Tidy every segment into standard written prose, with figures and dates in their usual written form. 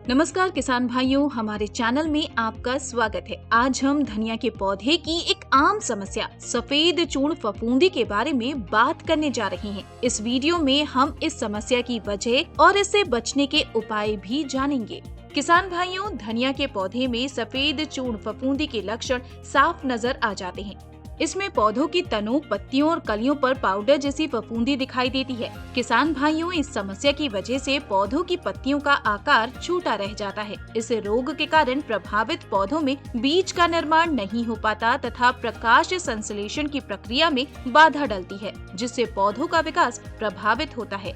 नमस्कार किसान भाइयों, हमारे चैनल में आपका स्वागत है। आज हम धनिया के पौधे की एक आम समस्या सफेद चूर्ण फफूंदी के बारे में बात करने जा रहे हैं। इस वीडियो में हम इस समस्या की वजह और इससे बचने के उपाय भी जानेंगे। किसान भाइयों, धनिया के पौधे में सफेद चूर्ण फफूंदी के लक्षण साफ नजर आ जाते हैं। इसमें पौधों की तनों, पत्तियों और कलियों पर पाउडर जैसी फफूंदी दिखाई देती है। किसान भाइयों, इस समस्या की वजह से पौधों की पत्तियों का आकार छोटा रह जाता है। इस रोग के कारण प्रभावित पौधों में बीज का निर्माण नहीं हो पाता तथा प्रकाश संश्लेषण की प्रक्रिया में बाधा डलती है, जिससे पौधों का विकास प्रभावित होता है।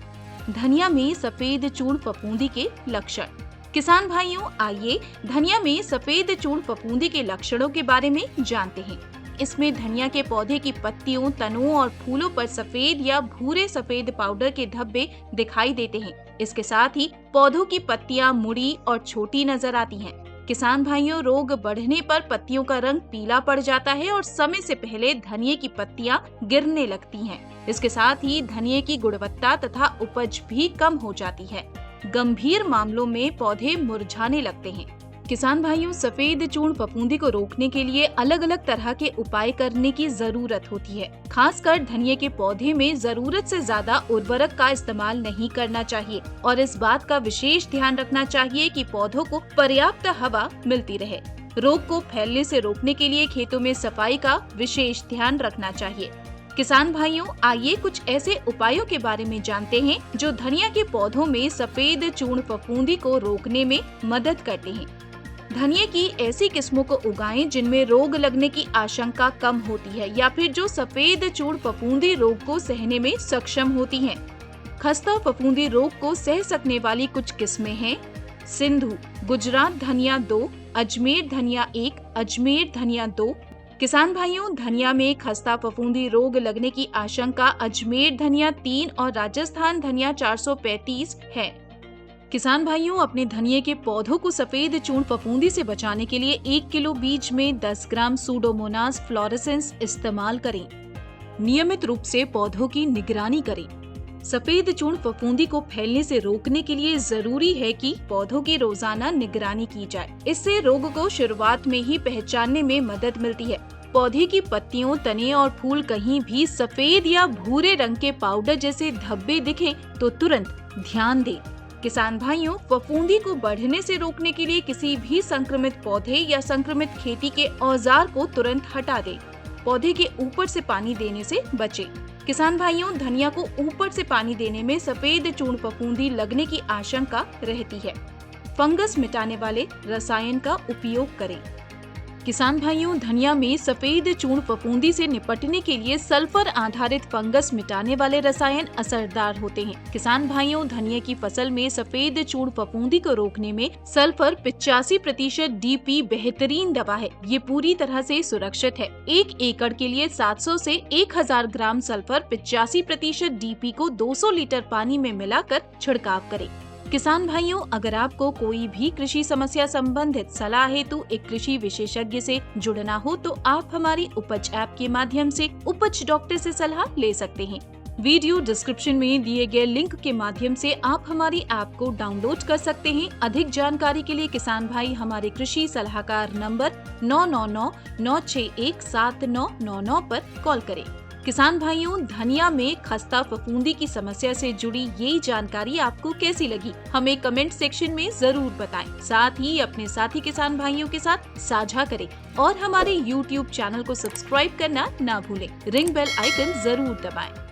धनिया में सफेद चूर्ण फफूंदी के लक्षण। किसान भाइयों, आइए धनिया में सफेद चूर्ण फफूंदी के लक्षणों के बारे में जानते हैं। इसमें धनिया के पौधे की पत्तियों, तनों और फूलों पर सफेद या भूरे सफेद पाउडर के धब्बे दिखाई देते हैं। इसके साथ ही पौधों की पत्तियां मुड़ी और छोटी नजर आती हैं। किसान भाइयों, रोग बढ़ने पर पत्तियों का रंग पीला पड़ जाता है और समय से पहले धनिये की पत्तियां गिरने लगती हैं। इसके साथ ही धनिये की गुणवत्ता तथा उपज भी कम हो जाती है। गंभीर मामलों में पौधे मुरझाने लगते हैं। किसान भाइयों, सफेद चूर्ण फफूंदी को रोकने के लिए अलग अलग तरह के उपाय करने की जरूरत होती है। खासकर धनिये के पौधे में जरूरत से ज्यादा उर्वरक का इस्तेमाल नहीं करना चाहिए और इस बात का विशेष ध्यान रखना चाहिए कि पौधों को पर्याप्त हवा मिलती रहे। रोग को फैलने से रोकने के लिए खेतों में सफाई का विशेष ध्यान रखना चाहिए। किसान भाइयों, आइए कुछ ऐसे उपायों के बारे में जानते हैं जो धनिया के पौधों में सफेद चूर्ण फफूंदी को रोकने में मदद करते हैं। धनिये की ऐसी किस्मों को उगाएं जिनमें रोग लगने की आशंका कम होती है या फिर जो सफेद चूर्ण फफूंदी रोग को सहने में सक्षम होती हैं। खस्ता फफूंदी रोग को सह सकने वाली कुछ किस्में हैं: सिंधु, गुजरात धनिया 2, अजमेर धनिया 1, अजमेर धनिया 2। किसान भाइयों, धनिया में खस्ता फफूंदी रोग लगने की आशंका अजमेर धनिया 3 और राजस्थान धनिया 435 है। किसान भाइयों, अपने धनिये के पौधों को सफेद चूर्ण फफूंदी से बचाने के लिए 1 किलो बीज में 10 ग्राम सूडोमोनास फ्लोरेसेंस इस्तेमाल करें। नियमित रूप से पौधों की निगरानी करें। सफेद चूर्ण फफूंदी को फैलने से रोकने के लिए जरूरी है कि पौधों की रोजाना निगरानी की जाए। इससे रोग को शुरुआत में ही पहचानने में मदद मिलती है। पौधे की पत्तियों, तने और फूल कहीं भी सफेद या भूरे रंग के पाउडर जैसे धब्बे दिखें तो तुरंत ध्यान दें। किसान भाइयों, फफूंदी को बढ़ने से रोकने के लिए किसी भी संक्रमित पौधे या संक्रमित खेती के औजार को तुरंत हटा दें। पौधे के ऊपर से पानी देने से बचें। किसान भाइयों, धनिया को ऊपर से पानी देने में सफेद चूर्ण फफूंदी लगने की आशंका रहती है। फंगस मिटाने वाले रसायन का उपयोग करें। किसान भाइयों, धनिया में सफेद चूर्ण फफूंदी से निपटने के लिए सल्फर आधारित फंगस मिटाने वाले रसायन असरदार होते हैं। किसान भाइयों, धनिया की फसल में सफेद चूर्ण फफूंदी को रोकने में सल्फर 85% DP बेहतरीन दवा है। ये पूरी तरह से सुरक्षित है। 1 एकड़ के लिए 700 से 1000 ग्राम सल्फर 85% DP को 200 लीटर पानी में मिलाकर छिड़काव करें। किसान भाइयों, अगर आपको कोई भी कृषि समस्या संबंधित सलाह हेतु एक कृषि विशेषज्ञ से जुड़ना हो तो आप हमारी उपज ऐप के माध्यम से उपज डॉक्टर से सलाह ले सकते हैं। वीडियो डिस्क्रिप्शन में दिए गए लिंक के माध्यम से आप हमारी ऐप को डाउनलोड कर सकते हैं। अधिक जानकारी के लिए किसान भाई हमारे कृषि सलाहकार नंबर 9999617999 पर कॉल करें। किसान भाइयों, धनिया में खस्ता फफूंदी की समस्या से जुड़ी ये जानकारी आपको कैसी लगी, हमें कमेंट सेक्शन में जरूर बताएं। साथ ही अपने साथी किसान भाइयों के साथ साझा करें और हमारे YouTube चैनल को सब्सक्राइब करना ना भूलें। रिंग बेल आइकन जरूर दबाएं।